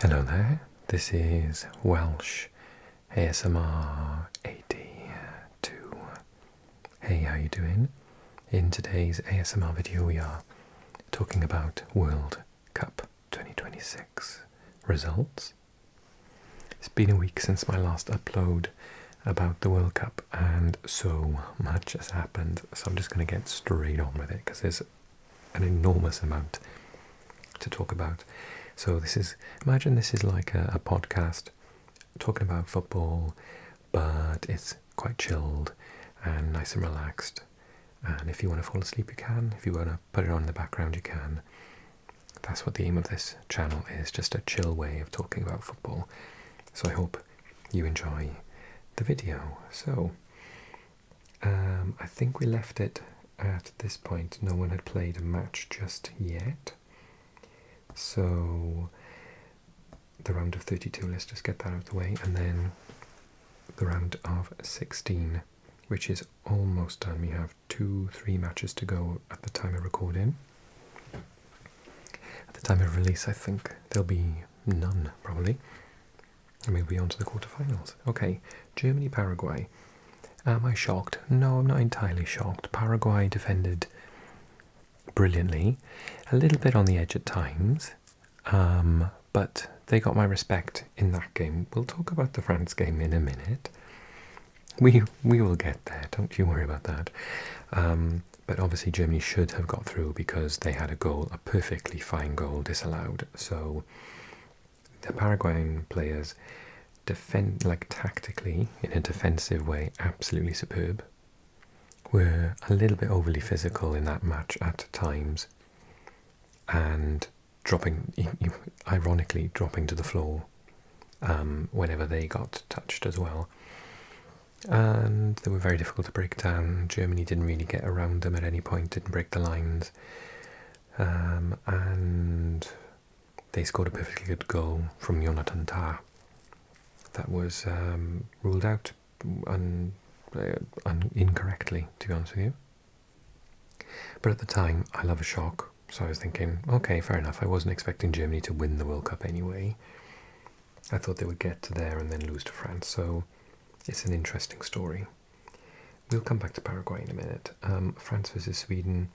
Hello there, this is Welsh ASMR 82. Hey, how you doing? In today's ASMR video we are talking about World Cup 2026 results. It's been a week since my last upload about the World Cup and so much has happened, so I'm just going to get straight on with it because there's an enormous amount to talk about. So imagine this is like a podcast talking about football, but it's quite chilled and nice and relaxed. And if you want to fall asleep, you can. If you want to put it on in the background, you can. That's what the aim of this channel is, just a chill way of talking about football. So I hope you enjoy the video. So, I think we left it at this point. No one had played a match just yet. So the round of 32, let's just get that out of the way, and then the round of 16, which is almost done. We have 2-3 matches to go at the time of recording. At the time of release, I think there'll be none, probably. And we'll be on to the quarterfinals. Okay, Germany-Paraguay. Am I shocked? No, I'm not entirely shocked. Paraguay defended brilliantly, a little bit on the edge at times, but they got my respect in that game. We'll talk about the France game in a minute. We will get there, don't you worry about that. But obviously Germany should have got through because they had a perfectly fine goal disallowed. So the Paraguayan players defend, like tactically, in a defensive way, absolutely superb. Were a little bit overly physical in that match at times and ironically dropping to the floor whenever they got touched as well. And they were very difficult to break down. Germany didn't really get around them at any point, didn't break the lines. And they scored a perfectly good goal from Jonathan Tah. That was ruled out incorrectly, to be honest with you. But at the time, I love a shock, so I was thinking, okay, fair enough. I wasn't expecting Germany to win the World Cup anyway. I thought they would get to there and then lose to France, so it's an interesting story. We'll come back to Paraguay in a minute. France versus Sweden.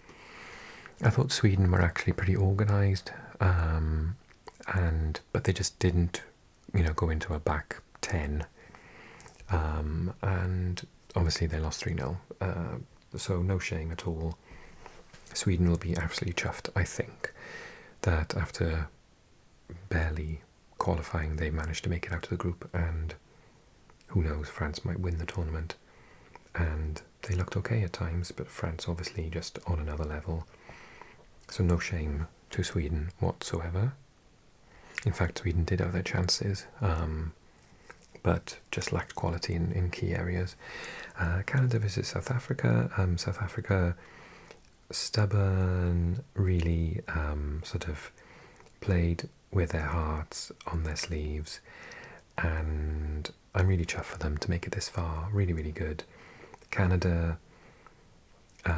I thought Sweden were actually pretty organised, but they just didn't, go into a back 10. And obviously they lost 3-0, so no shame at all. Sweden will be absolutely chuffed, I think, that after barely qualifying they managed to make it out of the group, and who knows, France might win the tournament. And they looked okay at times, but France obviously just on another level. So no shame to Sweden whatsoever. In fact, Sweden did have their chances, but just lacked quality in key areas. Canada versus South Africa. South Africa, stubborn, really sort of played with their hearts on their sleeves, and I'm really chuffed for them to make it this far. Really, really good. Canada,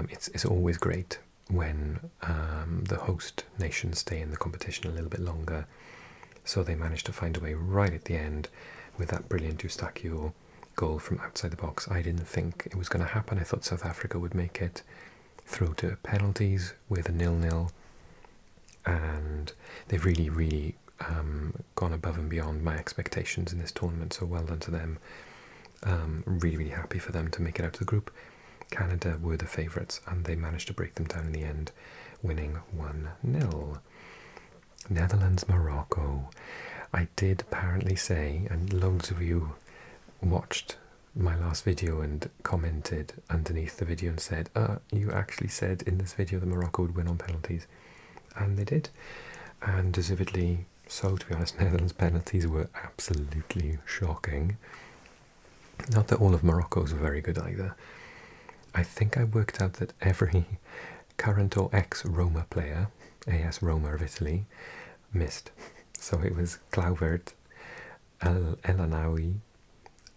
it's always great when the host nations stay in the competition a little bit longer. So they managed to find a way right at the end with that brilliant Eustachio goal from outside the box. I didn't think it was going to happen. I thought South Africa would make it through to penalties with a 0-0. And they've really, really gone above and beyond my expectations in this tournament. So well done to them. Really, really happy for them to make it out of the group. Canada were the favourites and they managed to break them down in the end, winning 1-0. Netherlands-Morocco. I did apparently say, and loads of you watched my last video and commented underneath the video and said, you actually said in this video that Morocco would win on penalties. And they did. And deservedly so, to be honest. Netherlands' penalties were absolutely shocking. Not that all of Morocco's were very good either. I think I worked out that every current or ex-Roma player, AS Roma of Italy, missed. So it was Klauvert, El Elanawi,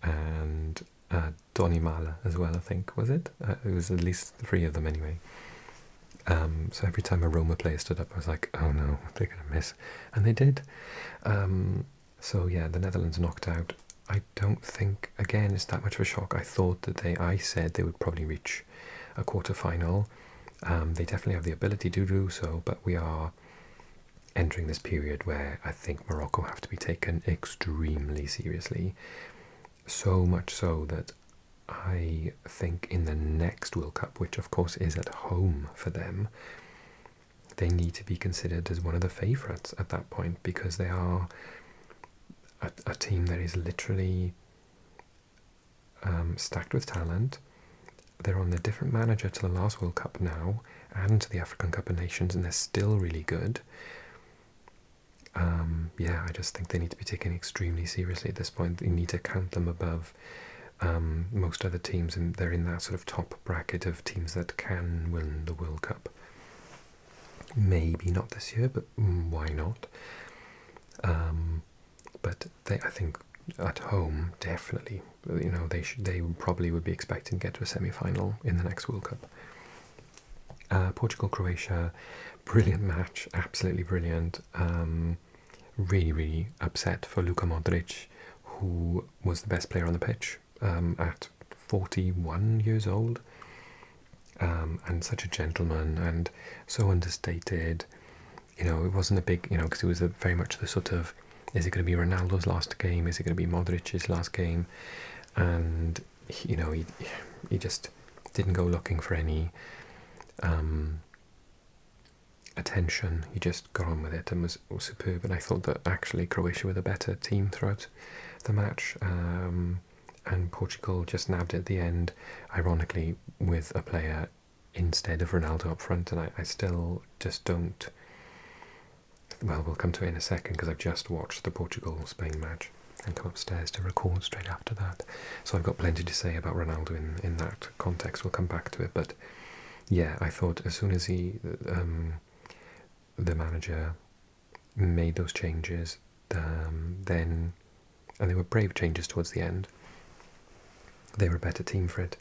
and Donny Mala as well, I think, was it? It was at least 3 of them anyway. So every time a Roma player stood up, I was like, oh no, they're going to miss. And they did. So yeah, the Netherlands knocked out. I don't think, again, it's that much of a shock. I said they would probably reach a quarter-final. They definitely have the ability to do so, but we are entering this period where I think Morocco have to be taken extremely seriously. So much so that I think in the next World Cup, which of course is at home for them, they need to be considered as one of the favourites at that point, because they are a team that is literally stacked with talent. They're on a different manager to the last World Cup now, and to the African Cup of Nations, and they're still really good. Yeah, I just think they need to be taken extremely seriously at this point. You need to count them above most other teams, and they're in that sort of top bracket of teams that can win the World Cup. Maybe not this year, but why not? But I think at home, definitely, they probably would be expecting to get to a semi-final in the next World Cup. Portugal-Croatia, brilliant match, absolutely brilliant. Really, really upset for Luka Modric, who was the best player on the pitch at 41 years old, and such a gentleman and so understated. It wasn't a big, because it was very much the sort of, is it going to be Ronaldo's last game? Is it going to be Modric's last game? And he just didn't go looking for any attention. He just got on with it and was superb. And I thought that actually Croatia were the better team throughout the match, and Portugal just nabbed it at the end, ironically, with a player instead of Ronaldo up front. And I still just don't. Well, we'll come to it in a second, because I've just watched the Portugal-Spain match and come upstairs to record straight after that. So I've got plenty to say about Ronaldo in that context. We'll come back to it. But yeah, I thought as soon as the manager made those changes, then, and they were brave changes towards the end, they were a better team for it.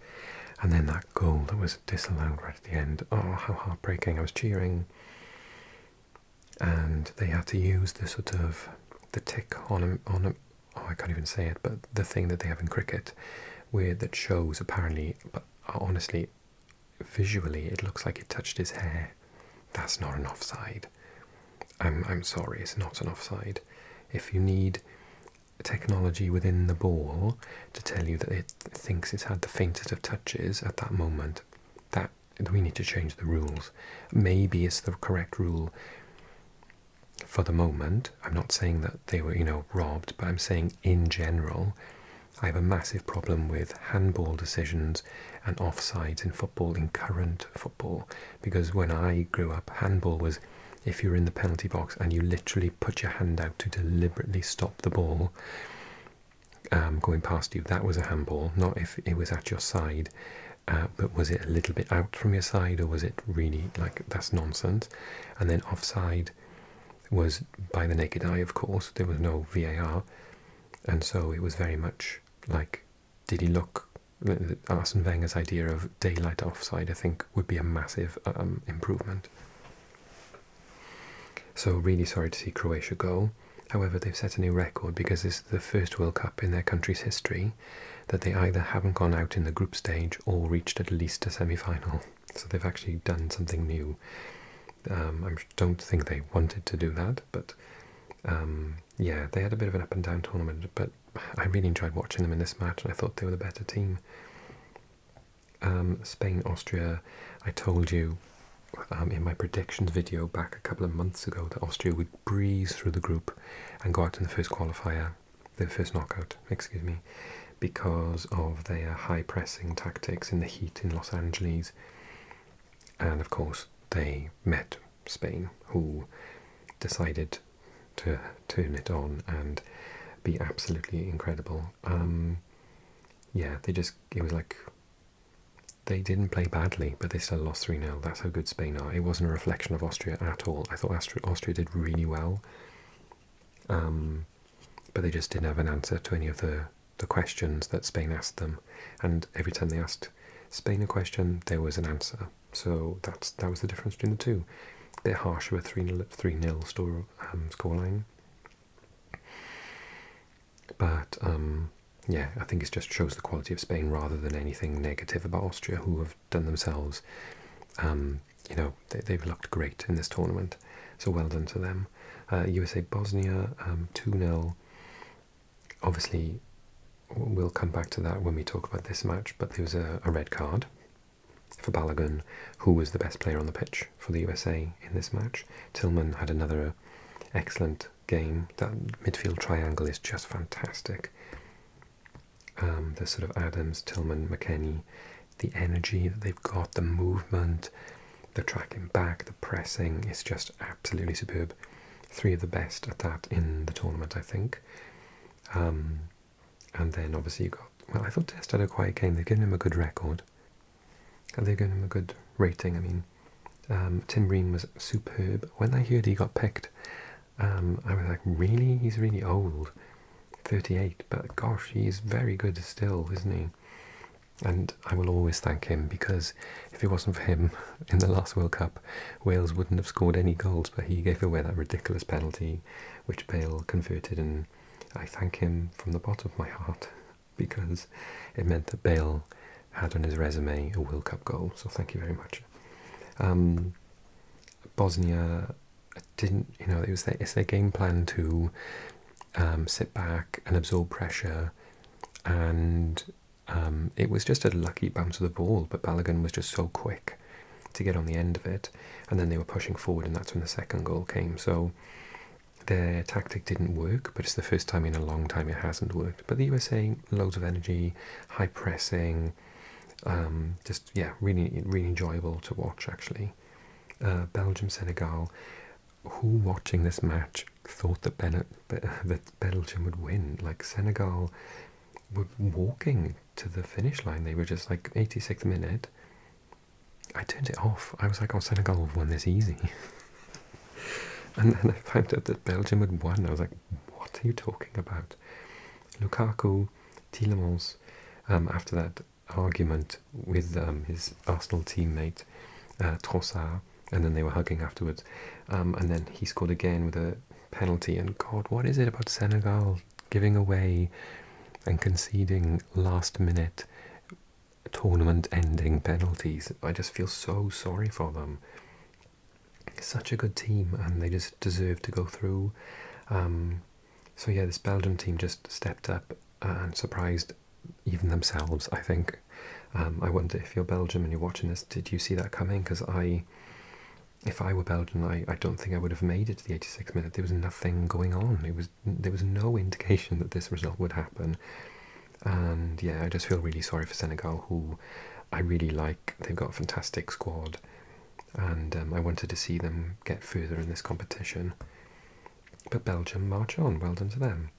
And then that goal that was disallowed right at the end, oh, how heartbreaking. I was cheering, and they had to use the sort of the tick on a oh, I can't even say it, but the thing that they have in cricket, that shows apparently, but honestly, visually, it looks like it touched his hair. That's not an offside. I'm sorry, it's not an offside. If you need technology within the ball to tell you that it thinks it's had the faintest of touches at that moment, that we need to change the rules. Maybe it's the correct rule for the moment. I'm not saying that they were, robbed, but I'm saying in general, I have a massive problem with handball decisions and offsides in football, in current football, because when I grew up, handball was if you're in the penalty box and you literally put your hand out to deliberately stop the ball going past you, that was a handball. Not if it was at your side, but was it a little bit out from your side, or was it really, that's nonsense. And then offside was by the naked eye, of course. There was no VAR, and so it was very much like, did he look? Arsene Wenger's idea of daylight offside, I think, would be a massive improvement. So really sorry to see Croatia go. However, they've set a new record, because this is the first World Cup in their country's history that they either haven't gone out in the group stage or reached at least a semi-final. So they've actually done something new. I don't think they wanted to do that, but yeah, they had a bit of an up and down tournament, but I really enjoyed watching them in this match, and I thought they were the better team. Spain, Austria, I told you in my predictions video back a couple of months ago that Austria would breeze through the group and go out in the first qualifier, the first knockout, excuse me, because of their high pressing tactics in the heat in Los Angeles. And of course they met Spain, who decided to turn it on and be absolutely incredible. Yeah, it was like, they didn't play badly, but they still lost 3-0. That's how good Spain are. It wasn't a reflection of Austria at all. I thought Austria did really well, but they just didn't have an answer to any of the questions that Spain asked them. And every time they asked Spain a question, there was an answer. So that was the difference between the two. A bit harsher with 3-0 scoreline. But yeah, I think it just shows the quality of Spain rather than anything negative about Austria, who have done themselves. You know, they've looked great in this tournament, so well done to them. USA Bosnia 2-0. Obviously, we'll come back to that when we talk about this match, but there was a red card for Balogun, who was the best player on the pitch for the USA in this match. Tillman had another excellent game. That midfield triangle is just fantastic. The sort of Adams, Tillman, McKennie, the energy that they've got, the movement, the tracking back, the pressing is just absolutely superb. Three of the best at that in the tournament, I think. And then obviously you got, well, I thought Test had a quiet game. They've given him a good record. And they've given him a good rating. I mean, Tim Breen was superb. When I heard he got picked, I was like, really? He's really old. 38. But gosh, he's very good still, isn't he? And I will always thank him, because if it wasn't for him in the last World Cup, Wales wouldn't have scored any goals, but he gave away that ridiculous penalty, which Bale converted, and I thank him from the bottom of my heart, because it meant that Bale had on his resume a World Cup goal, so thank you very much. Bosnia didn't, you know, it's their game plan to sit back and absorb pressure, and it was just a lucky bounce of the ball, but Balogun was just so quick to get on the end of it, and then they were pushing forward, and that's when the second goal came. So their tactic didn't work, but it's the first time in a long time it hasn't worked. But the USA, loads of energy, high pressing, just, yeah, really, really enjoyable to watch, actually. Belgium, Senegal, who watching this match thought that Belgium would win? Like, Senegal were walking to the finish line. They were just like 86th minute. I turned it off. I was like, oh, Senegal have won this easy. And then I found out that Belgium had won. I was like, what are you talking about? Lukaku, Tielemans, after that argument with his Arsenal teammate, Trossard, and then they were hugging afterwards. And then he scored again with a penalty. And God, what is it about Senegal giving away and conceding last-minute tournament-ending penalties? I just feel so sorry for them. Such a good team, and they just deserve to go through. So yeah, this Belgium team just stepped up and surprised even themselves, I think. I wonder if you're Belgium and you're watching this, did you see that coming? Because if I were Belgium, I don't think I would have made it to the 86th minute. There was nothing going on. There was no indication that this result would happen. And yeah, I just feel really sorry for Senegal, who I really like. They've got a fantastic squad, and I wanted to see them get further in this competition. But Belgium march on. Well done to them.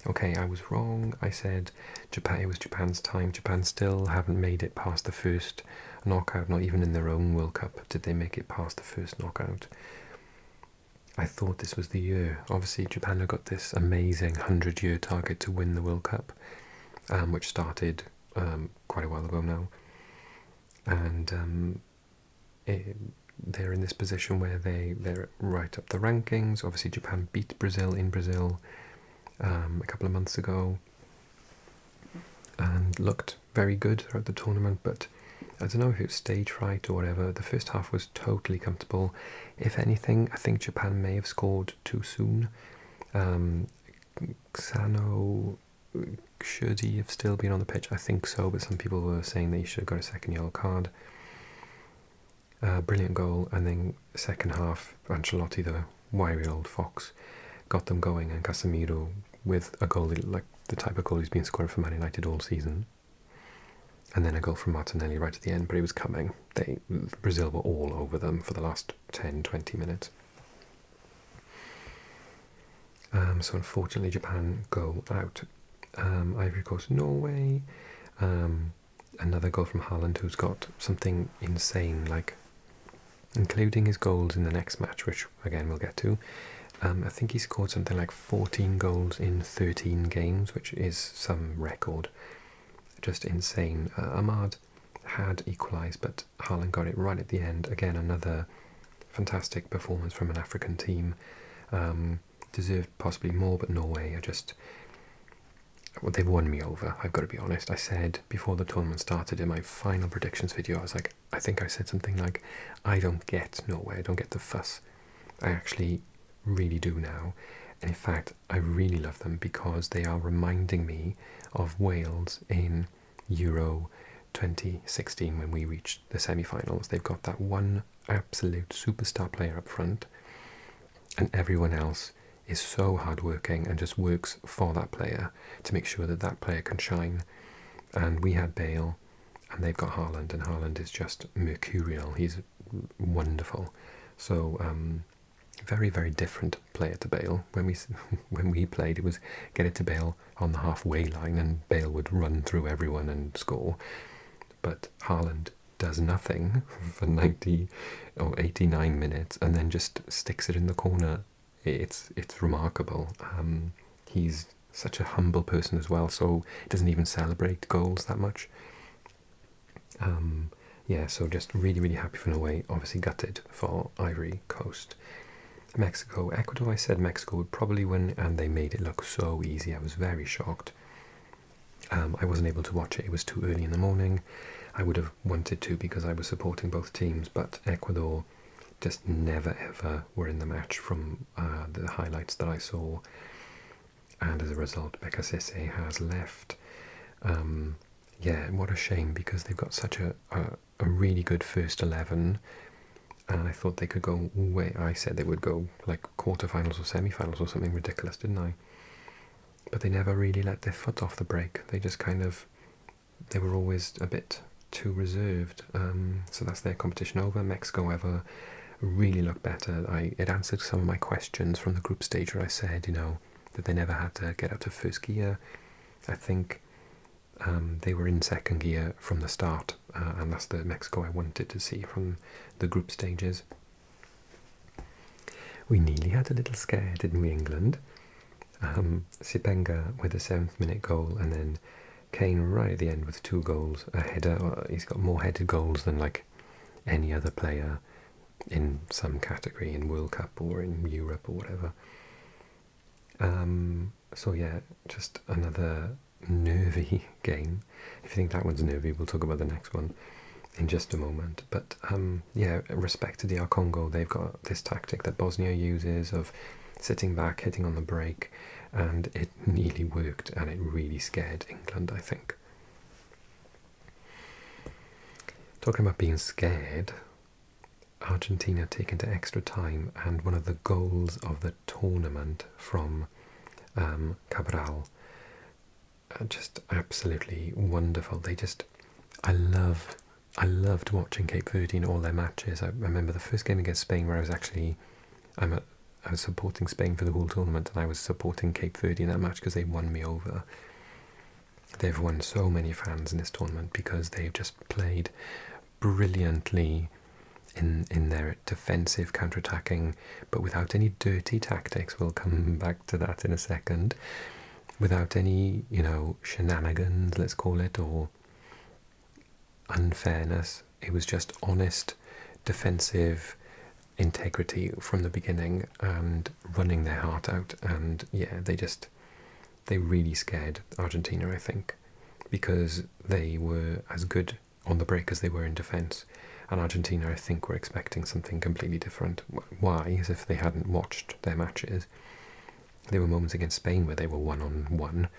Okay, I was wrong. I said Japan. It was Japan's time. Japan still haven't made it past the first knockout. Not even in their own World Cup did they make it past the first knockout. I thought this was the year. Obviously, Japan have got this amazing 100-year target to win the World Cup, which started quite a while ago now. And they're in this position where they're right up the rankings. Obviously, Japan beat Brazil in Brazil a couple of months ago and looked very good throughout the tournament, but I don't know if it was stage fright or whatever. The first half was totally comfortable. If anything, I think Japan may have scored too soon. Xano, should he have still been on the pitch? I think so, but some people were saying that he should have got a second yellow card. Brilliant goal, and then second half, Ancelotti, the wiry old fox, got them going, and Casemiro with a goal like the type of goal he's been scoring for Man United all season. And then a goal from Martinelli right at the end, but it was coming. Brazil were all over them for the last 10-20 minutes. So unfortunately Japan go out. Ivory Coast, Norway. Another goal from Haaland, who's got something insane, like including his goals in the next match, which again we'll get to. I think he scored something like 14 goals in 13 games, which is some record. Just insane. Ahmad had equalised, but Haaland got it right at the end. Again, another fantastic performance from an African team. Deserved possibly more, but Norway are just... Well, they've won me over, I've got to be honest. I said before the tournament started in my final predictions video, I was like, I think I said something like, I don't get Norway, I don't get the fuss. I actually really do now. And in fact, I really love them because they are reminding me of Wales in Euro 2016 when we reached the semi-finals. They've got that one absolute superstar player up front, and everyone else is so hardworking and just works for that player to make sure that that player can shine. And we had Bale, and they've got Haaland, and Haaland is just mercurial. He's wonderful. So very, very different player to Bale. When we played, it was get it to Bale on the halfway line, and Bale would run through everyone and score. But Haaland does nothing for 90 or 89 minutes, and then just sticks it in the corner. It's remarkable. He's such a humble person as well, so he doesn't even celebrate goals that much. Yeah, so just really, really happy for Norway. Obviously gutted for Ivory Coast. Mexico, Ecuador, I said Mexico would probably win, and they made it look so easy. I was very shocked. I wasn't able to watch it. It was too early in the morning. I would have wanted to because I was supporting both teams, but Ecuador just never ever were in the match from the highlights that I saw, and as a result Becasese has left. Yeah, what a shame, because they've got such a really good first 11, and I thought they could go way... I said they would go like quarterfinals or semi-finals or something ridiculous, didn't I? But they never really let their foot off the brake. They just kind of... They were always a bit too reserved. So that's their competition over. Mexico, however, really looked better. It answered some of my questions from the group stage where I said, you know, that they never had to get out of first gear. I think they were in second gear from the start, and that's the Mexico I wanted to see from the group stages. We nearly had a little scare, didn't we, England? Sipenga with a 7th minute goal, and then Kane right at the end with 2 goals. A header. He's got more headed goals than like any other player in some category in World Cup or in Europe or whatever. So yeah, just another nervy game. If you think that one's nervy, we'll talk about the next one in just a moment. But yeah, respect to DR Congo, they've got this tactic that Bosnia uses of sitting back, hitting on the break, and it nearly worked, and it really scared England, I think. Talking about being scared, Argentina taken to extra time, and one of the goals of the tournament from Cabral, just absolutely wonderful. They just, I loved watching Cape Verde in all their matches. I remember the first game against Spain where I was actually, I was supporting Spain for the whole tournament, and I was supporting Cape Verde in that match because they won me over. They've won so many fans in this tournament because they've just played brilliantly in their defensive counter-attacking, but without any dirty tactics. We'll come back to that in a second. Without any, you know, shenanigans, let's call it, or unfairness. It was just honest defensive integrity from the beginning and running their heart out. And yeah, they really scared Argentina, I think, because they were as good on the break as they were in defence. And Argentina, I think, were expecting something completely different. Why? As if they hadn't watched their matches. There were moments against Spain where they were 1-on-1.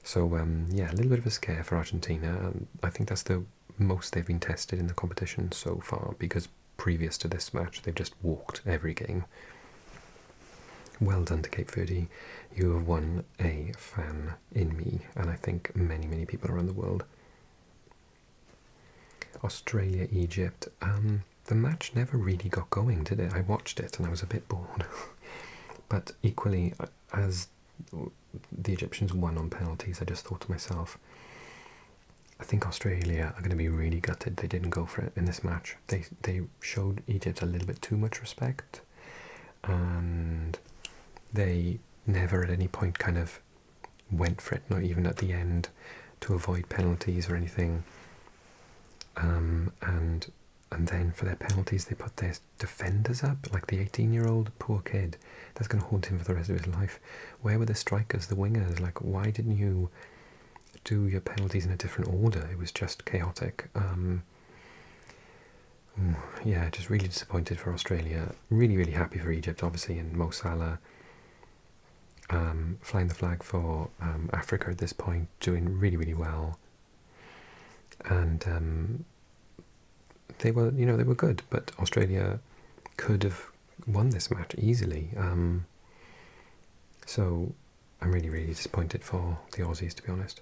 So yeah, a little bit of a scare for Argentina. I think that's the most they've been tested in the competition so far, because previous to this match they've just walked every game. Well done to Cape Verde. You have won a fan in me, and I think many, many people around the world. Australia, Egypt. The match never really got going, did it? I watched it and I was a bit bored. But equally, as the Egyptians won on penalties, I just thought to myself, I think Australia are going to be really gutted they didn't go for it in this match. They showed Egypt a little bit too much respect, and they never at any point kind of went for it, not even at the end, to avoid penalties or anything. And then for their penalties, they put their defenders up, like the 18-year-old poor kid. That's going to haunt him for the rest of his life. Where were the strikers, the wingers? Like, why didn't you do your penalties in a different order? It was just chaotic. Yeah, just really disappointed for Australia. Really, really happy for Egypt, obviously, and Mo Salah flying the flag for Africa at this point, doing really, really well. And they were, they were good, but Australia could have won this match easily. So I'm really, really disappointed for the Aussies, to be honest.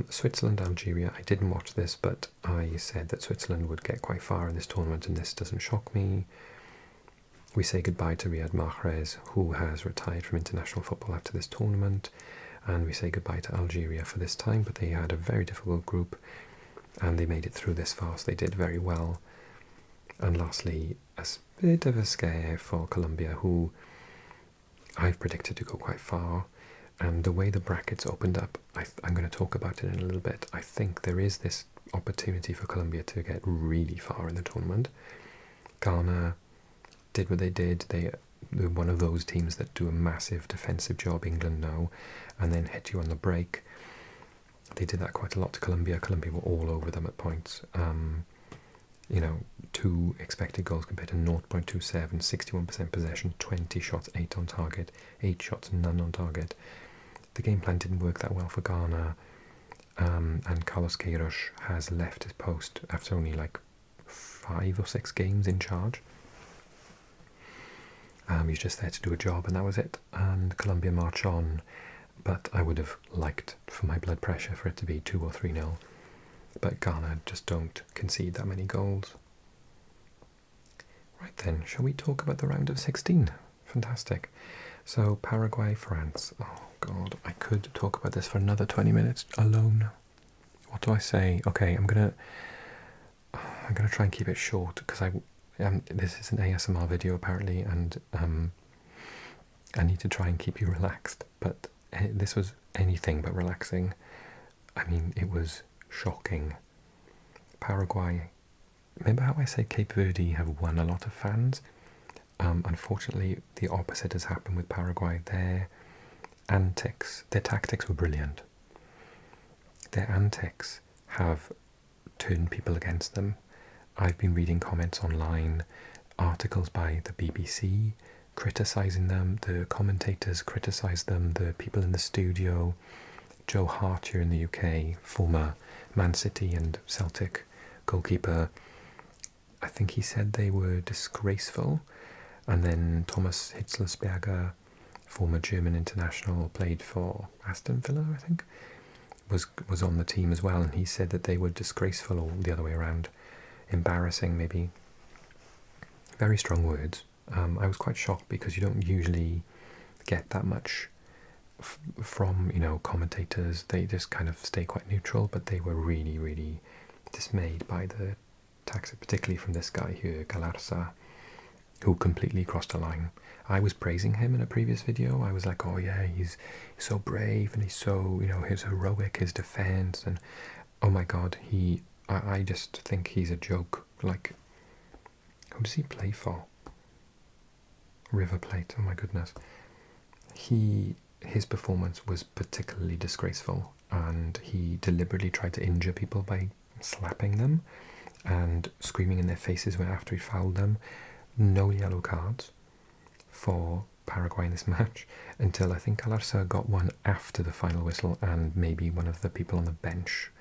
Switzerland, Algeria. I didn't watch this, but I said that Switzerland would get quite far in this tournament, and this doesn't shock me. We say goodbye to Riyad Mahrez, who has retired from international football after this tournament, and we say goodbye to Algeria for this time, but they had a very difficult group, and they made it through this fast. They did very well. And lastly, a bit of a scare for Colombia, who I've predicted to go quite far. And the way the brackets opened up, I'm going to talk about it in a little bit. I think there is this opportunity for Colombia to get really far in the tournament. Ghana did what they did. They're one of those teams that do a massive defensive job. England know, and then hit you on the break. They did that quite a lot to Colombia. Colombia were all over them at points. 2 expected goals compared to 0.27, 61% possession, 20 shots, 8 on target, 8 shots, none on target. The game plan didn't work that well for Ghana, and Carlos Queiroz has left his post after only like 5 or 6 games in charge. He's just there to do a job, and that was it. And Colombia march on, but I would have liked for my blood pressure for it to be 2 or 3-0. But Ghana just don't concede that many goals. Right then, shall we talk about the round of 16? Fantastic. So Paraguay-France. Oh god, I could talk about this for another 20 minutes alone. What do I say? Okay, I'm gonna try and keep it short, because this is an ASMR video apparently, and I need to try and keep you relaxed. But this was anything but relaxing. I mean, it was shocking. Paraguay. Remember how I said Cape Verde have won a lot of fans? Unfortunately, the opposite has happened with Paraguay. Their tactics were brilliant. Their antics have turned people against them. I've been reading comments online, articles by the BBC criticising them, the commentators criticised them, the people in the studio. Joe Hart here in the UK, former Man City and Celtic goalkeeper, I think he said they were disgraceful. And then Thomas Hitzlsperger, former German international, played for Aston Villa, I think, was on the team as well, and he said that they were disgraceful, or the other way around, embarrassing maybe. Very strong words. I was quite shocked, because you don't usually get that much from commentators. They just kind of stay quite neutral, but they were really, really dismayed by the tactics, particularly from this guy here, Galarza, who completely crossed the line. I was praising him in a previous video. I was like, oh yeah, he's so brave, and he's so, his heroic, his defense, and oh my god, I just think he's a joke. Like, who does he play for? River Plate, oh my goodness. His performance was particularly disgraceful, and he deliberately tried to injure people by slapping them and screaming in their faces after he fouled them. No yellow cards for Paraguay in this match, until I think Galarza got one after the final whistle, and maybe one of the people on the bench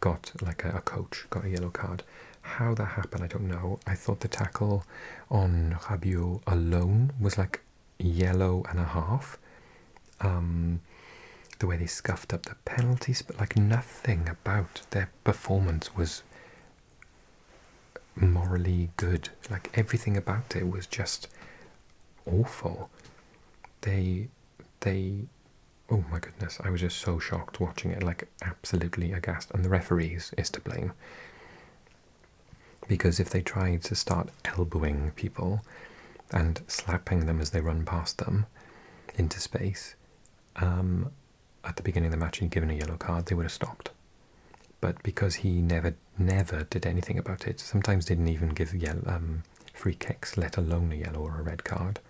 got, like a coach, got a yellow card. How that happened, I don't know. I thought the tackle on Rabiot alone was like yellow and a half. The way they scuffed up the penalties, but like nothing about their performance was morally good. Like everything about it was just awful. They oh my goodness, I was just so shocked watching it, like absolutely aghast. And the referees is to blame, because if they tried to start elbowing people and slapping them as they run past them into space at the beginning of the match and given a yellow card, they would have stopped. but because he never did anything about it, sometimes didn't even give free kicks, let alone a yellow or a red card.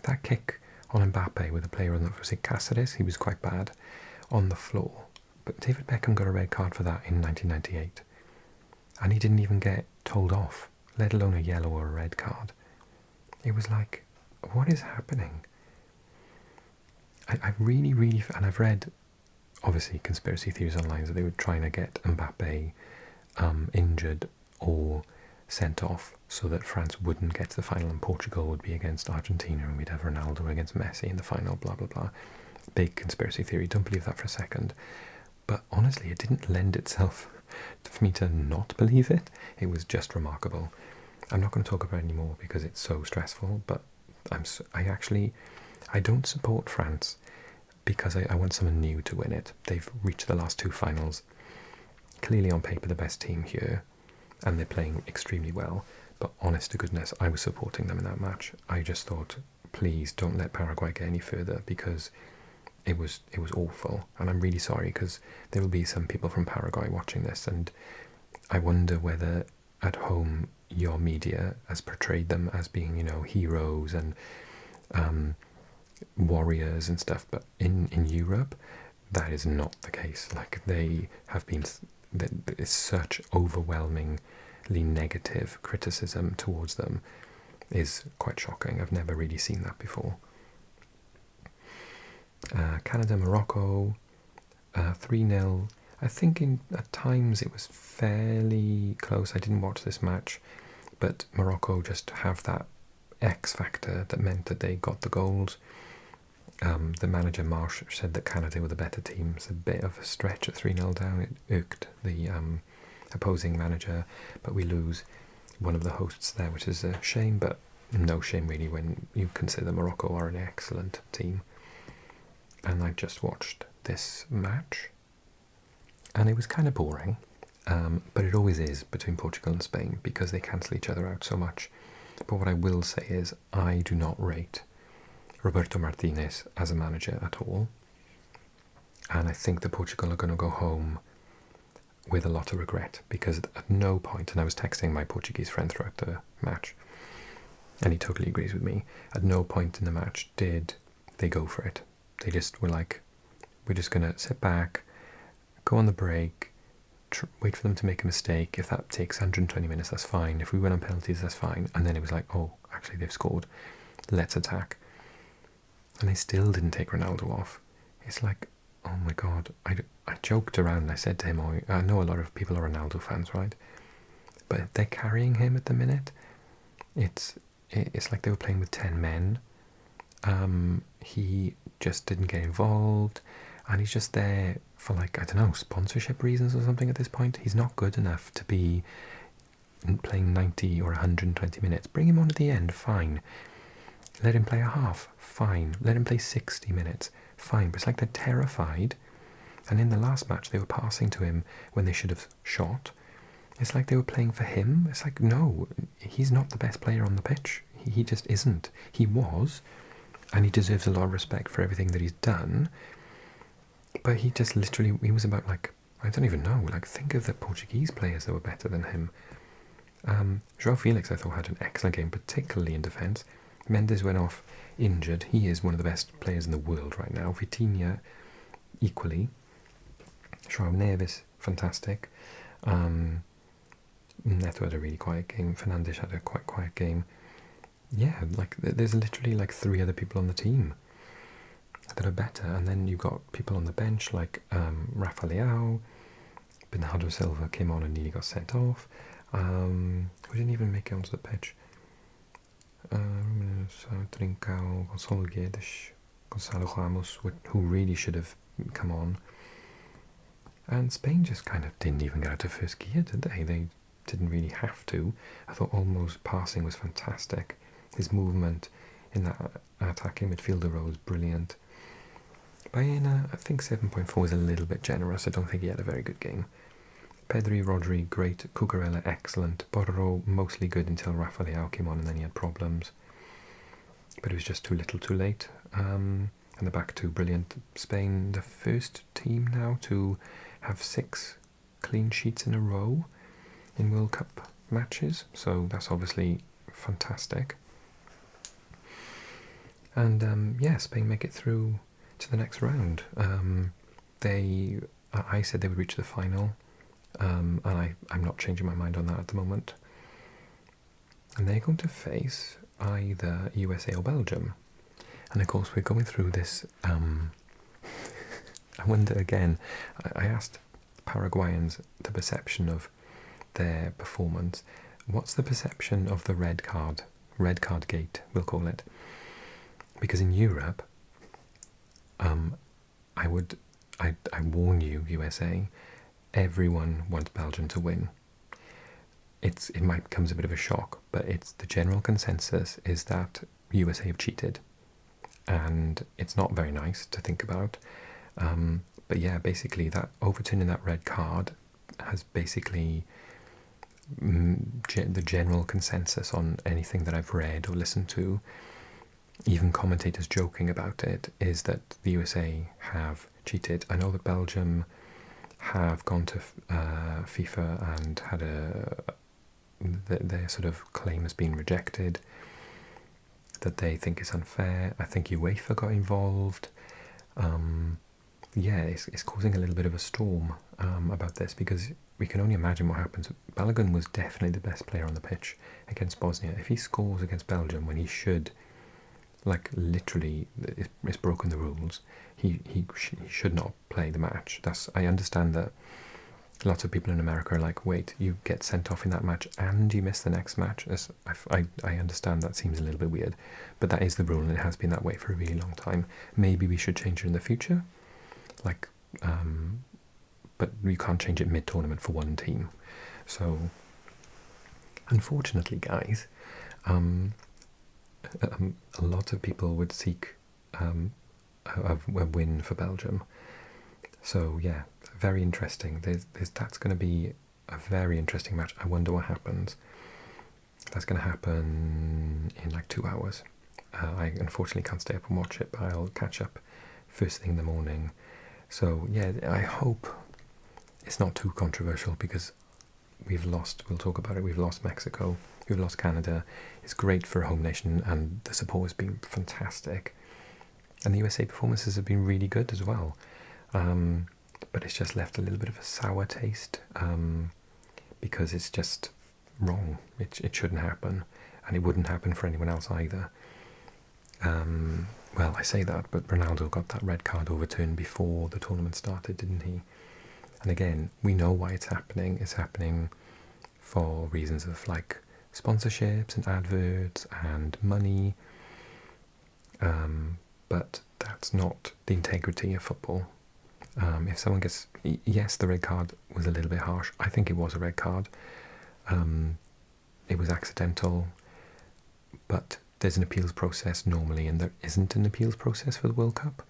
That kick on Mbappe with a player on the, was it Cáceres? He was quite bad on the floor. But David Beckham got a red card for that in 1998. And he didn't even get told off, let alone a yellow or a red card. It was like, what is happening? I really, really, and I've read, obviously, conspiracy theories online that they were trying to get Mbappe injured or sent off so that France wouldn't get to the final and Portugal would be against Argentina and we'd have Ronaldo against Messi in the final, blah, blah, blah. Big conspiracy theory, don't believe that for a second. But honestly, it didn't lend itself for me to not believe it. It was just remarkable. I'm not going to talk about it anymore because it's so stressful, but I don't support France because I want someone new to win it. They've reached the last two finals. Clearly on paper the best team here, and they're playing extremely well. But honest to goodness, I was supporting them in that match. I just thought, please don't let Paraguay get any further because it was awful. And I'm really sorry because there will be some people from Paraguay watching this, and I wonder whether at home your media has portrayed them as being, you know, heroes and warriors and stuff, but in Europe that is not the case. Like, they have been, there's such overwhelmingly negative criticism towards them is quite shocking. I've never really seen that before. Canada, Morocco, 3-0. I think at times it was fairly close. I didn't watch this match, but Morocco just have that X factor that meant that they got the goals. The manager, Marsh, said that Canada were the better team. It's a bit of a stretch at 3-0 down. It irked the opposing manager, but we lose one of the hosts there, which is a shame, but no shame really when you consider Morocco are an excellent team. And I just watched this match, and it was kind of boring, but it always is between Portugal and Spain because they cancel each other out so much. But what I will say is I do not rate Roberto Martinez as a manager at all, and I think that Portugal are going to go home with a lot of regret because at no point, and I was texting my Portuguese friend throughout the match, and he totally agrees with me, at no point in the match did they go for it. They just were like, we're just going to sit back, go on the break, wait for them to make a mistake. If that takes 120 minutes, that's fine. If we win on penalties, that's fine. And then it was like, oh, actually they've scored. Let's attack. And they still didn't take Ronaldo off. It's like, oh my God. I joked around and I said to him, oh, I know a lot of people are Ronaldo fans, right? But they're carrying him at the minute. It's like they were playing with 10 men. He just didn't get involved, and he's just there for, like, I don't know, sponsorship reasons or something at this point. He's not good enough to be playing 90 or 120 minutes. Bring him on at the end, fine. Let him play a half, fine. Let him play 60 minutes, fine. But it's like they're terrified, and in the last match they were passing to him when they should have shot. It's like they were playing for him. It's like, no, he's not the best player on the pitch. He just isn't. He was, and he deserves a lot of respect for everything that he's done. But he just literally, he was about, like, I don't even know, like, think of the Portuguese players that were better than him. João Felix, I thought, had an excellent game, particularly in defence. Mendes went off injured. He is one of the best players in the world right now. Vitinha, equally. João Neves, fantastic. Neto had a really quiet game. Fernandes had a quite quiet game. Yeah, like, there's literally like 3 other people on the team that are better, and then you got people on the bench like Rafa Leao. Bernardo Silva came on and nearly got sent off. Who didn't even make it onto the pitch? Trincao, Gonçalo Guedes, Gonçalo Ramos, who really should have come on. And Spain just kind of didn't even get out of first gear, did they? They didn't really have to. I thought Olmo's passing was fantastic. His movement in that attacking midfielder role was brilliant. Baena, I think 7.4 is a little bit generous. I don't think he had a very good game. Pedri, Rodri, great. Cucurella, excellent. Borro, mostly good until Rafa Leao came on and then he had problems. But it was just too little too late. And the back two, brilliant. Spain, the first team now to have 6 clean sheets in a row in World Cup matches, so that's obviously fantastic. And yeah, Spain make it through to the next round. I said they would reach the final, and I'm not changing my mind on that at the moment. And they're going to face either USA or Belgium. And of course, we're going through this. I wonder again. I asked Paraguayans the perception of their performance. What's the perception of the red card? Red card gate, we'll call it. Because in Europe, I warn you, USA, everyone wants Belgium to win. It might come as a bit of a shock, but the general consensus is that USA have cheated, and it's not very nice to think about. But yeah, basically that overturning that red card has basically the general consensus on anything that I've read or listened to, even commentators joking about it, is that the USA have cheated. I know that Belgium have gone to FIFA and had their sort of claim has been rejected, that they think is unfair. I think UEFA got involved. Yeah, it's causing a little bit of a storm about this, because we can only imagine what happens. Balogun was definitely the best player on the pitch against Bosnia. If he scores against Belgium when he should, like literally, it's broken the rules, he should not play the match. I understand that lots of people in America are like, wait, you get sent off in that match and you miss the next match. I understand that seems a little bit weird, but that is the rule, and it has been that way for a really long time. Maybe we should change it in the future, like, but you can't change it mid-tournament for one team. So, unfortunately, guys, a lot of people would seek a win for Belgium. So yeah, very interesting. That's going to be a very interesting match. I wonder what happens. That's going to happen in like 2 hours. I unfortunately can't stay up and watch it, but I'll catch up first thing in the morning. So yeah, I hope it's not too controversial, because we'll talk about it, we've lost Mexico, we've lost Canada. It's great for a home nation, and the support has been fantastic. And the USA performances have been really good as well. But it's just left a little bit of a sour taste, because it's just wrong. It shouldn't happen, and it wouldn't happen for anyone else either. Well, I say that, but Ronaldo got that red card overturned before the tournament started, didn't he? And again, we know why it's happening. It's happening for reasons of like sponsorships and adverts and money. But that's not the integrity of football. If someone gets... Yes, the red card was a little bit harsh. I think it was a red card. It was accidental, but there's an appeals process normally, and there isn't an appeals process for the World Cup,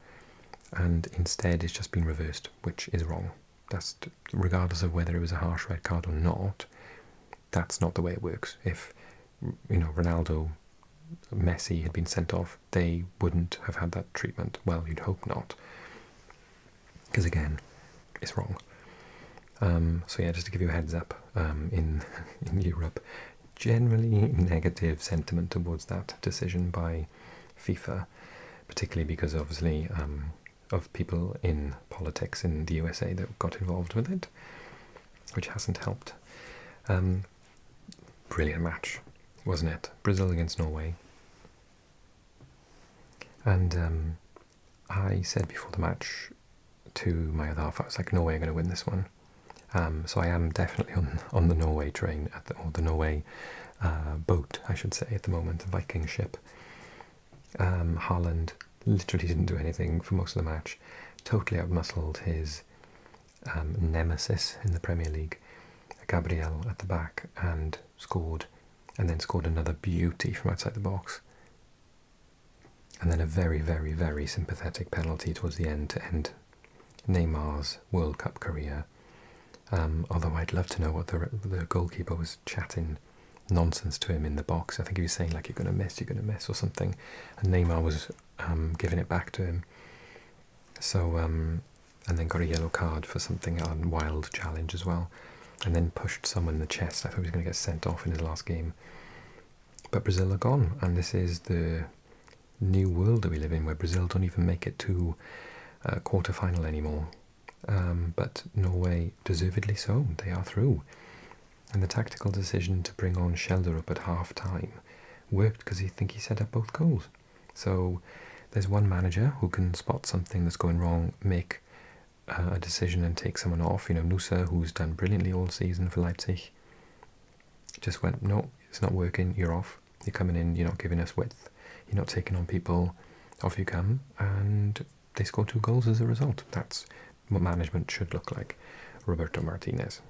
and instead it's just been reversed, which is wrong. That's regardless of whether it was a harsh red card or not. That's not the way it works. If Ronaldo, Messi had been sent off, they wouldn't have had that treatment. Well, you'd hope not, because again, it's wrong. So yeah, just to give you a heads up, in Europe, generally negative sentiment towards that decision by FIFA, particularly because obviously of people in politics in the USA that got involved with it, which hasn't helped. Brilliant match, wasn't it? Brazil against Norway. And I said before the match to my other half, I was like, Norway are going to win this one. So I am definitely on the Norway train, or the Norway boat, I should say, at the moment, the Viking ship. Haaland literally didn't do anything for most of the match. Totally outmuscled his nemesis in the Premier League, Gabriel, at the back, and then scored another beauty from outside the box. And then a very, very, very sympathetic penalty towards the end to end Neymar's World Cup career. Although I'd love to know what the goalkeeper was chatting nonsense to him in the box. I think he was saying like, you're going to miss or something, and Neymar was giving it back to him. So and then got a yellow card for something on wild challenge as well, and then pushed someone in the chest. I thought he was going to get sent off in his last game. But Brazil are gone, and this is the new world that we live in, where Brazil don't even make it to quarter-final anymore. But Norway, deservedly so, they are through. And the tactical decision to bring on Shelder up at half-time worked because he set up both goals. So there's one manager who can spot something that's going wrong, make a decision and take someone off. Nusa, who's done brilliantly all season for Leipzig, just went, no, it's not working, you're off. You're coming in, you're not giving us width. You're not taking on people, off you come. And they scored 2 goals as a result. That's what management should look like. Roberto Martinez.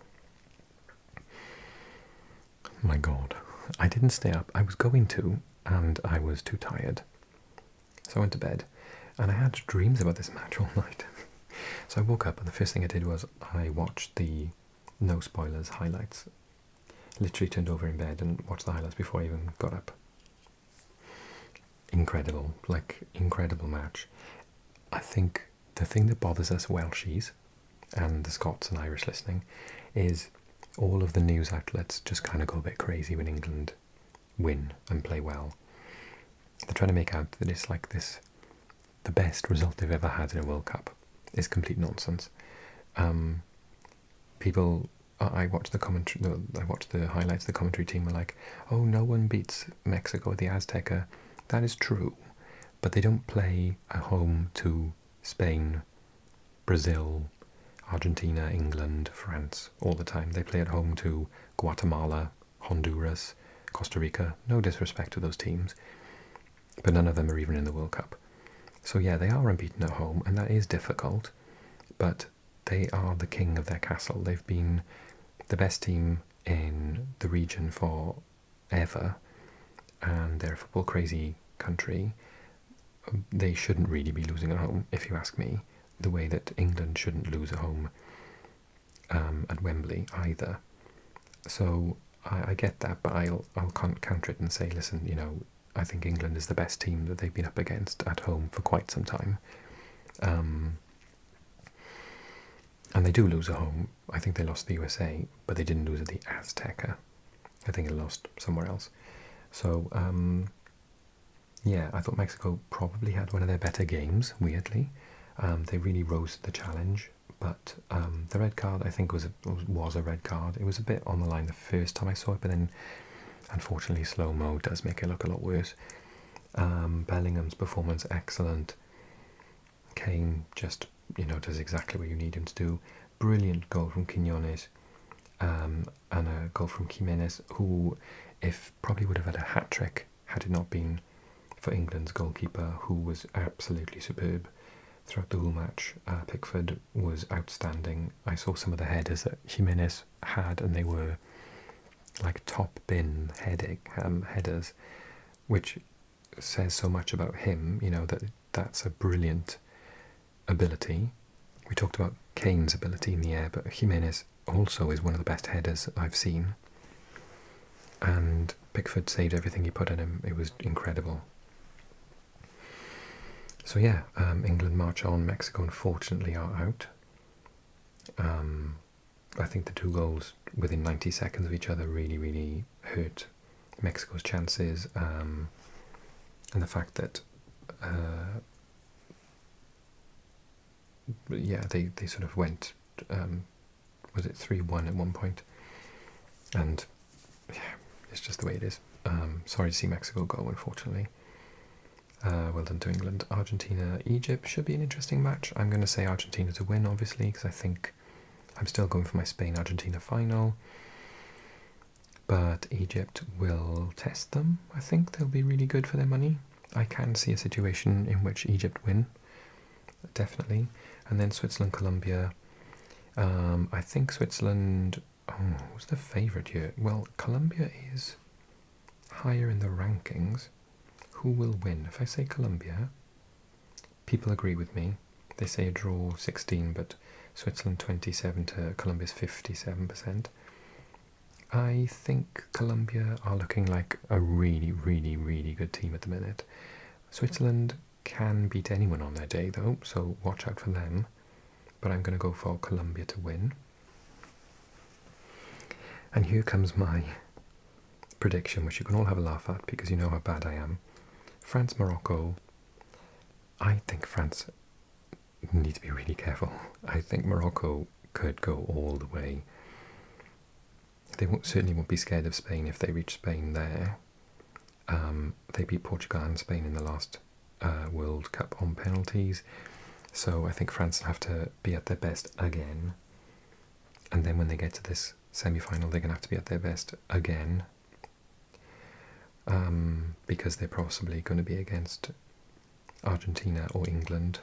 My God, I didn't stay up. I was going to, and I was too tired. So I went to bed, and I had dreams about this match all night. So I woke up, and the first thing I did was I watched the no spoilers highlights. Literally turned over in bed and watched the highlights before I even got up. Incredible, incredible match. I think the thing that bothers us Welshies and the Scots and Irish listening is all of the news outlets just kind of go a bit crazy when England win and play well. They're trying to make out that it's like this, the best result they've ever had in a World Cup. Is complete nonsense. People, I watched the commentary. I watched the highlights. The commentary team were like, "Oh, no one beats Mexico at the Azteca." That is true, but they don't play at home to Spain, Brazil, Argentina, England, France all the time. They play at home to Guatemala, Honduras, Costa Rica. No disrespect to those teams, but none of them are even in the World Cup. So yeah, they are unbeaten at home, and that is difficult, but they are the king of their castle. They've been the best team in the region for ever, and they're a football-crazy country. They shouldn't really be losing at home, if you ask me, the way that England shouldn't lose at home at Wembley either. So I get that, but I'll counter it and say, listen, I think England is the best team that they've been up against at home for quite some time. And they do lose at home. I think they lost the USA, but they didn't lose at the Azteca. I think they lost somewhere else. So, yeah, I thought Mexico probably had one of their better games, weirdly. They really rose to the challenge, but the red card, I think, was a red card. It was a bit on the line the first time I saw it, but then unfortunately, slow-mo does make it look a lot worse. Bellingham's performance, excellent. Kane just, does exactly what you need him to do. Brilliant goal from Quiñones, and a goal from Jimenez, who probably would have had a hat-trick had it not been for England's goalkeeper, who was absolutely superb throughout the whole match. Pickford was outstanding. I saw some of the headers that Jimenez had, and they were like top bin headers, which says so much about him, that's a brilliant ability. We talked about Kane's ability in the air, but Jimenez also is one of the best headers I've seen. And Pickford saved everything he put in him. It was incredible. So yeah, England march on. Mexico unfortunately are out. I think the 2 goals within 90 seconds of each other really, really hurt Mexico's chances, and the fact that, they sort of went, was it 3-1 at one point, and yeah, it's just the way it is. Sorry to see Mexico go, unfortunately. Well done to England. Argentina, Egypt should be an interesting match. I'm going to say Argentina to win, obviously, because I think I'm still going for my Spain-Argentina final. But Egypt will test them. I think they'll be really good for their money. I can see a situation in which Egypt win, definitely. And then Switzerland, Colombia. I think Switzerland, who's the favourite here? Well, Colombia is higher in the rankings. Who will win? If I say Colombia, people agree with me. They say a draw 16, but Switzerland 27 to Colombia's 57%. I think Colombia are looking like a really, really, really good team at the minute. Switzerland can beat anyone on their day, though, so watch out for them. but I'm going to go for Colombia to win. And here comes my prediction, which you can all have a laugh at because you know how bad I am. France-Morocco. I think France need to be really careful. I think Morocco could go all the way. They certainly won't be scared of Spain if they reach Spain there. They beat Portugal and Spain in the last World Cup on penalties. So I think France have to be at their best again. And then when they get to this semi-final, they're going to have to be at their best again. Because they're possibly going to be against Argentina or England.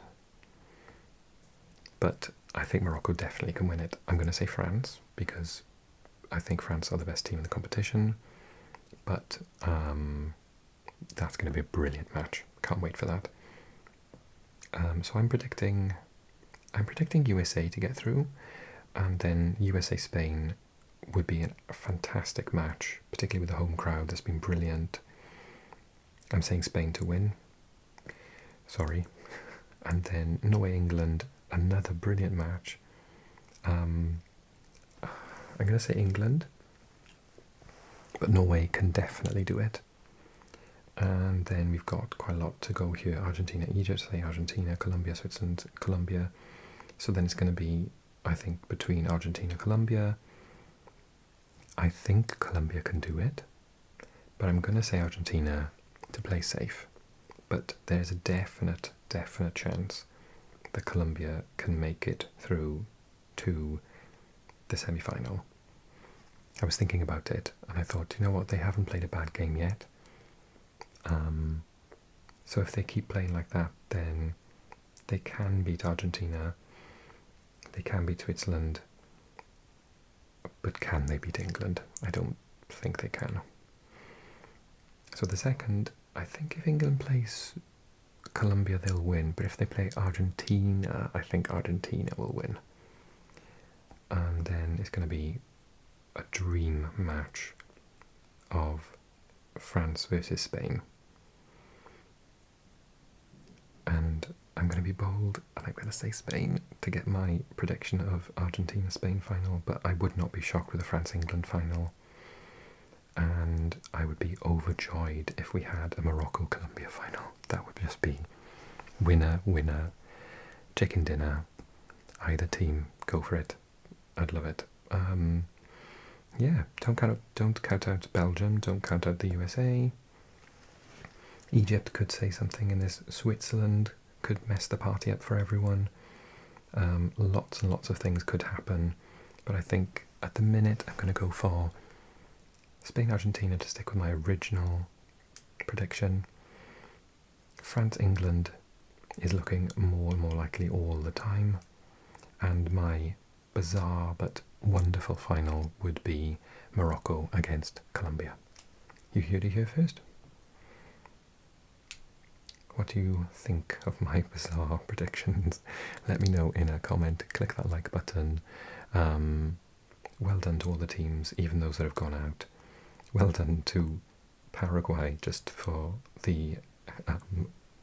But I think Morocco definitely can win it. I'm going to say France, because I think France are the best team in the competition. But that's going to be a brilliant match. Can't wait for that. So I'm predicting USA to get through, and then USA-Spain would be a fantastic match, particularly with the home crowd. That's been brilliant. I'm saying Spain to win. Sorry. And then Norway-England, another brilliant match. I'm going to say England, but Norway can definitely do it. And then we've got quite a lot to go here. Argentina, Egypt, say Argentina, Colombia, Switzerland, Colombia. So then it's going to be, I think, between Argentina and Colombia. I think Colombia can do it, but I'm going to say Argentina to play safe. But there's a definite chance that Colombia can make it through to the semi-final. I was thinking about it, and I thought, you know what, they haven't played a bad game yet. So if they keep playing like that, then they can beat Argentina, they can beat Switzerland, but can they beat England? I don't think they can. So the second, I think if England plays Colombia, they'll win, but if they play Argentina, I think Argentina will win. And then it's going to be a dream match of France versus Spain. And I'm going to be bold, and I'm going to say Spain to get my prediction of Argentina-Spain final, but I would not be shocked with a France-England final. And I would be overjoyed if we had a Morocco-Colombia final. That would just be winner, winner, chicken dinner. Either team, go for it. I'd love it. Yeah, don't count out Belgium, don't count out the USA. Egypt could say something in this. Switzerland could mess the party up for everyone. Lots and lots of things could happen. But I think at the minute I'm going to go for Spain-Argentina to stick with my original prediction. France-England is looking more and more likely all the time. And my bizarre but wonderful final would be Morocco against Colombia. You heard it here first. What do you think of my bizarre predictions? Let me know in a comment. Click that like button. Well done to all the teams, even those that have gone out. Well done to Paraguay just for the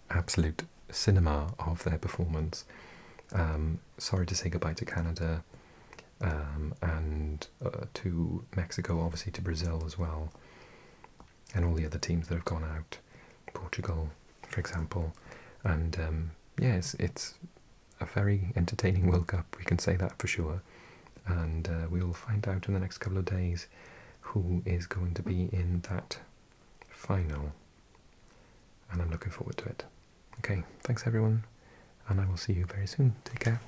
absolute cinema of their performance. Sorry to say goodbye to Canada, and to Mexico, obviously to Brazil as well, and all the other teams that have gone out. Portugal, for example. And yes, it's a very entertaining World Cup, we can say that for sure. And we'll find out in the next couple of days who is going to be in that final. And I'm looking forward to it. Okay, thanks everyone, and I will see you very soon. Take care.